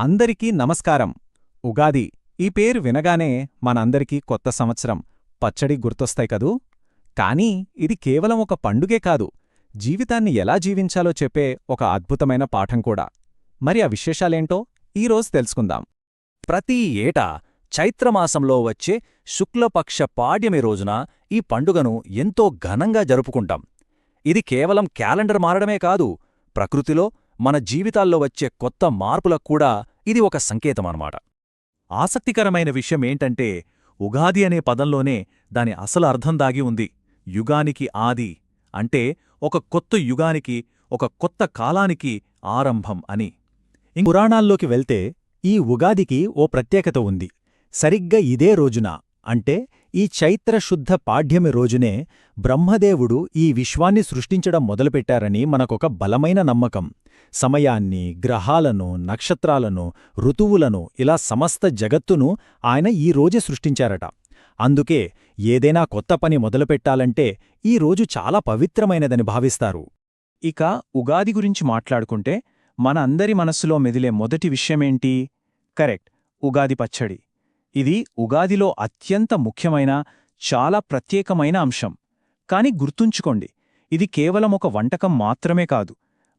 అందరికీ నమస్కారం. ఉగాది ఈ పేరు వినగానే మనందరికీ కొత్త సంవత్సరం, పచ్చడి గుర్తొస్తాయి కదూ. కానీ ఇది కేవలం ఒక పండుగే కాదు, జీవితాన్ని ఎలా జీవించాలో చెప్పే ఒక అద్భుతమైన పాఠం కూడా. మరి ఆ విశేషాలేంటో ఈరోజు తెలుసుకుందాం. ప్రతి ఏటా చైత్రమాసంలో వచ్చే శుక్లపక్ష పాడ్యమి రోజున ఈ పండుగను ఎంతో ఘనంగా జరుపుకుంటాం. ఇది కేవలం క్యాలెండర్ మారడమే కాదు, ప్రకృతిలో మన జీవితాల్లో వచ్చే కొత్త మార్పులకు కూడా ఇది ఒక సంకేతమన్నమాట. ఆసక్తికరమైన విషయమేంటంటే, ఉగాది అనే పదంలోనే దాని అసలు అర్థం దాగి ఉంది. యుగానికి ఆది అంటే ఒక కొత్త యుగానికి, ఒక కొత్త కాలానికి ఆరంభం అని. పురాణాల్లోకి వెళ్తే ఈ ఉగాదికి ఓ ప్రత్యేకత ఉంది. సరిగ్గా ఇదే రోజున, అంటే ఈ చైత్రశుద్ధ పాడ్యమి రోజునే బ్రహ్మదేవుడు ఈ విశ్వాన్ని సృష్టించడం మొదలుపెట్టారని మనకొక బలమైన నమ్మకం. సమయాన్ని, గ్రహాలను, నక్షత్రాలను, ఋతువులను, ఇలా సమస్త జగత్తును ఆయన ఈ రోజే సృష్టించారట. అందుకే ఏదైనా కొత్త పని మొదలుపెట్టాలంటే ఈ రోజు చాలా పవిత్రమైనదని భావిస్తారు. ఇక ఉగాది గురించి మాట్లాడుకుంటే మన అందరి మనస్సులో మెదిలే మొదటి విషయమేంటి? కరెక్ట్, ఉగాది పచ్చడి. ఇది ఉగాదిలో అత్యంత ముఖ్యమైన, చాలా ప్రత్యేకమైన అంశం. కాని గుర్తుంచుకోండి, ఇది కేవలం ఒక వంటకం మాత్రమే కాదు,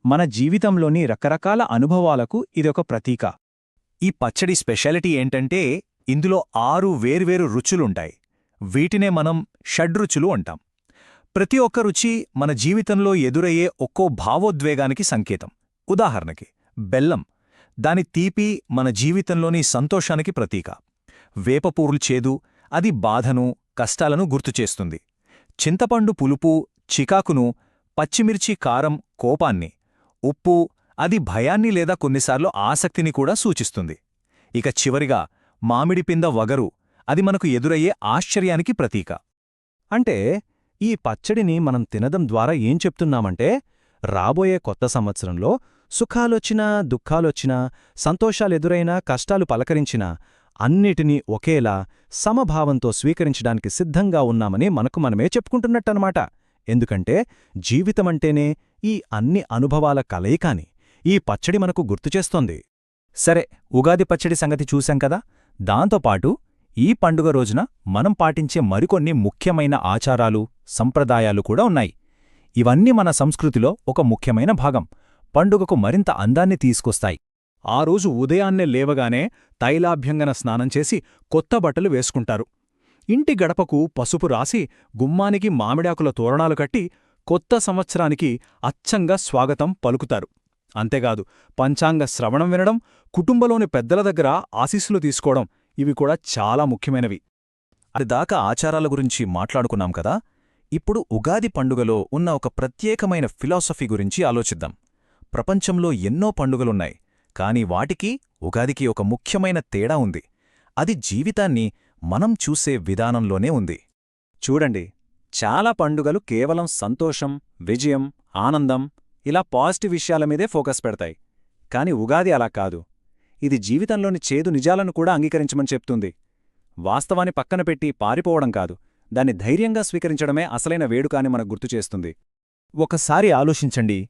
మన జీవితంలోని రకరకాల అనుభవాలకు ఇదొక ప్రతీక. ఈ పచ్చడి స్పెషాలిటీ ఏంటంటే, ఇందులో 6 వేర్వేరు రుచులుంటాయి. వీటినే మనం షడ్రుచులు అంటాం. ప్రతి ఒక్క రుచి మన జీవితంలో ఎదురయ్యే ఒక్కో భావోద్వేగానికి సంకేతం. ఉదాహరణకి బెల్లం, దాని తీపి మన జీవితంలోని సంతోషానికి ప్రతీక. వేపపూరులు చేదు, అది బాధను, కష్టాలను గుర్తుచేస్తుంది. చింతపండు పులుపు, చికాకును, పచ్చిమిర్చి కారం కోపాన్ని, ఉప్పు, అది భయాన్ని లేదా కొన్నిసార్లు ఆసక్తిని కూడా సూచిస్తుంది. ఇక చివరిగా మామిడిపింద వగరు, అది మనకు ఎదురయ్యే ఆశ్చర్యానికి ప్రతీక. అంటే ఈ పచ్చడిని మనం తినడం ద్వారా ఏం చెప్తున్నామంటే, రాబోయే కొత్త సంవత్సరంలో సుఖాలొచ్చినా, దుఃఖాలొచ్చినా, సంతోషాలెదురైనా, కష్టాలు పలకరించినా అన్నిటినీ ఒకేలా సమభావంతో స్వీకరించడానికి సిద్ధంగా ఉన్నామని మనకు మనమే చెప్పుకుంటున్నట్టనమాట. ఎందుకంటే జీవితమంటేనే ఈ అన్ని అనుభవాల కలయికాని ఈ పచ్చడి మనకు గుర్తుచేస్తోంది. సరే, ఉగాది పచ్చడి సంగతి చూశాం కదా. దాంతోపాటు ఈ పండుగ రోజున మనం పాటించే మరికొన్ని ముఖ్యమైన ఆచారాలు, సంప్రదాయాలు కూడా ఉన్నాయి. ఇవన్నీ మన సంస్కృతిలో ఒక ముఖ్యమైన భాగం, పండుగకు మరింత అందాన్ని తీసుకొస్తాయి. ఆ రోజు ఉదయాన్నే లేవగానే తైలాభ్యంగన స్నానం చేసి కొత్త బట్టలు వేసుకుంటారు. ఇంటి గడపకు పసుపు రాసి, గుమ్మానికి మామిడాకుల తోరణాలు కట్టి కొత్త సంవత్సరానికి అచ్చంగా స్వాగతం పలుకుతారు. అంతేకాదు, పంచాంగ శ్రవణం వినడం, కుటుంబంలోని పెద్దల దగ్గర ఆశీస్సులు తీసుకోవడం, ఇవి కూడా చాలా ముఖ్యమైనవి. అదిదాకా ఆచారాల గురించి మాట్లాడుకున్నాం కదా. ఇప్పుడు ఉగాది పండుగలో ఉన్న ఒక ప్రత్యేకమైన ఫిలాసఫీ గురించి ఆలోచిద్దాం. ప్రపంచంలో ఎన్నో పండుగలున్నాయి, కాని వాటికి, ఉగాదికి ఒక ముఖ్యమైన తేడా ఉంది. అది జీవితాన్ని మనం చూసే విధానంలోనే ఉంది. చూడండి, చాలా పండుగలు కేవలం సంతోషం, విజయం, ఆనందం, ఇలా పాజిటివ్ విషయాల మీదే ఫోకస్ పెడతాయి. కాని ఉగాది అలా కాదు. ఇది జీవితంలోని చేదు నిజాలను కూడా అంగీకరించమని చెప్తుంది. వాస్తవాన్ని పక్కన పెట్టి పారిపోవడం కాదు, దాన్ని ధైర్యంగా స్వీకరించడమే అసలైన వేడుక అని మనకు గుర్తుచేస్తుంది. ఒకసారి ఆలోచించండి,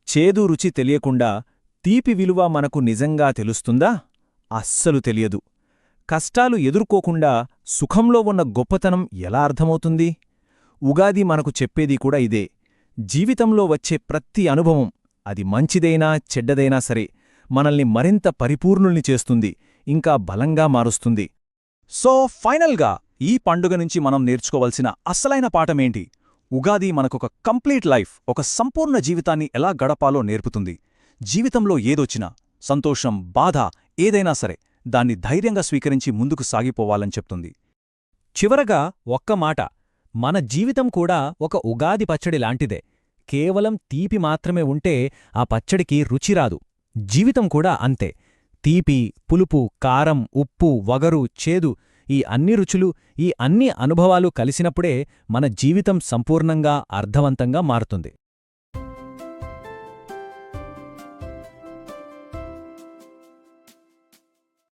చేదు రుచి తెలియకుండా తీపి విలువ మనకు నిజంగా తెలుస్తుందా? అస్సలు తెలియదు. కష్టాలు ఎదుర్కోకుండా సుఖంలో ఉన్న గొప్పతనం ఎలా అర్థమవుతుంది? ఉగాది మనకు చెప్పేది కూడా ఇదే. జీవితంలో వచ్చే ప్రతి అనుభవం, అది మంచిదైనా చెడ్డదైనా సరే, మనల్ని మరింత పరిపూర్ణుల్ని చేస్తుంది, ఇంకా బలంగా మారుస్తుంది. సో ఫైనల్గా ఈ పండుగ నుంచి మనం నేర్చుకోవలసిన అసలైన పాఠమేంటి? ఉగాది మనకొక కంప్లీట్ లైఫ్, ఒక సంపూర్ణ జీవితాన్ని ఎలా గడపాలో నేర్పుతుంది. జీవితంలో ఏదొచ్చినా, సంతోషం, బాధ ఏదైనా సరే, దాన్ని ధైర్యంగా స్వీకరించి ముందుకు సాగిపోవాలని చెప్తుంది. చివరగా ఒక్క మాట, మన జీవితం కూడా ఒక ఉగాది పచ్చడి లాంటిదే. కేవలం తీపి మాత్రమే ఉంటే ఆ పచ్చడికి రుచి రాదు. జీవితం కూడా అంతే. తీపి, పులుపు, కారం, ఉప్పు, వగరు, చేదు, ఈ అన్ని రుచులు, ఈ అన్ని అనుభవాలు కలిసినప్పుడే మన జీవితం సంపూర్ణంగా, అర్థవంతంగా మారుతుంది.